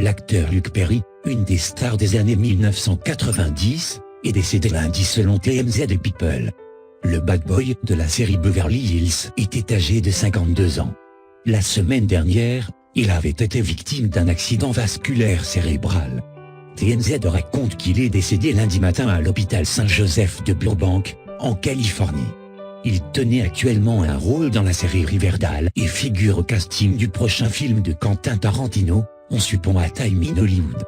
L'acteur Luke Perry, une des stars des années 1990, est décédé lundi selon TMZ et People. Le bad boy de la série Beverly Hills était âgé de 52 ans. La semaine dernière, il avait été victime d'un accident vasculaire cérébral. TMZ raconte qu'il est décédé lundi matin à l'hôpital Saint-Joseph de Burbank, en Californie. Il tenait actuellement un rôle dans la série Riverdale et figure au casting du prochain film de Quentin Tarantino, On suppose à Time in Hollywood.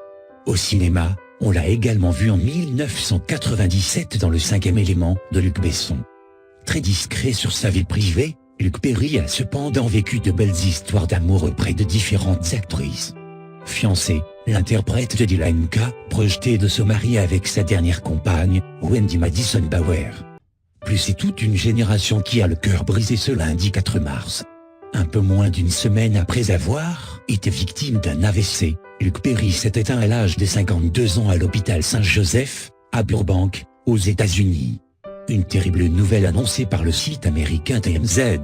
Au cinéma, on l'a également vu en 1997 dans Le Cinquième élément de Luc Besson. Très discret sur sa vie privée, Luke Perry a cependant vécu de belles histoires d'amour auprès de différentes actrices. Fiancé, l'interprète de Dylan K. projetait de se marier avec sa dernière compagne, Wendy Madison Bauer. Plus c'est toute une génération qui a le cœur brisé ce lundi 4 mars. Un peu moins d'une semaine après avoir été victime d'un AVC, Luke Perry s'est éteint à l'âge de 52 ans à l'hôpital Saint-Joseph, à Burbank, aux États-Unis. Une terrible nouvelle annoncée par le site américain TMZ.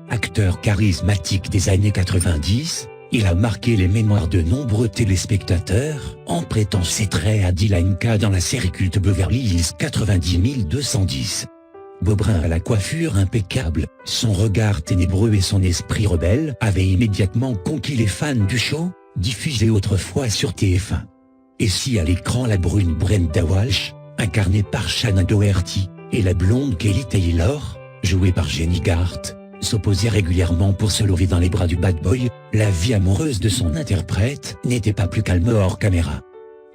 Acteur charismatique des années 90, il a marqué les mémoires de nombreux téléspectateurs en prêtant ses traits à Dylan K dans la série culte Beverly Hills 90210. Beau brun à la coiffure impeccable, son regard ténébreux et son esprit rebelle avaient immédiatement conquis les fans du show, diffusé autrefois sur TF1. Et si à l'écran la brune Brenda Walsh, incarnée par Shannon Doherty, et la blonde Kelly Taylor, jouée par Jenny Garth, s'opposaient régulièrement pour se lever dans les bras du bad boy, la vie amoureuse de son interprète n'était pas plus calme hors caméra.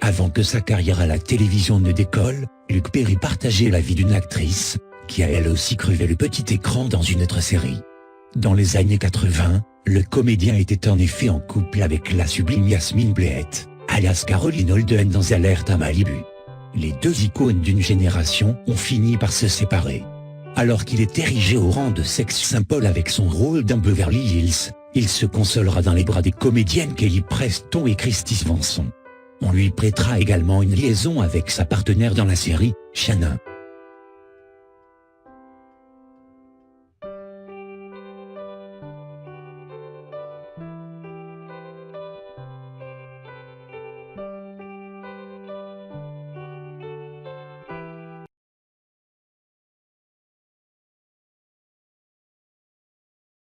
Avant que sa carrière à la télévision ne décolle, Luke Perry partageait la vie d'une actrice, qui a elle aussi crevé le petit écran dans une autre série. Dans les années 80, le comédien était en effet en couple avec la sublime Yasmine Bleeth, alias Caroline Holden dans Alerte à Malibu. Les deux icônes d'une génération ont fini par se séparer. Alors qu'il est érigé au rang de sex symbole avec son rôle dans Beverly Hills, il se consolera dans les bras des comédiennes Kelly Preston et Kristy Swanson. On lui prêtera également une liaison avec sa partenaire dans la série, Shannon.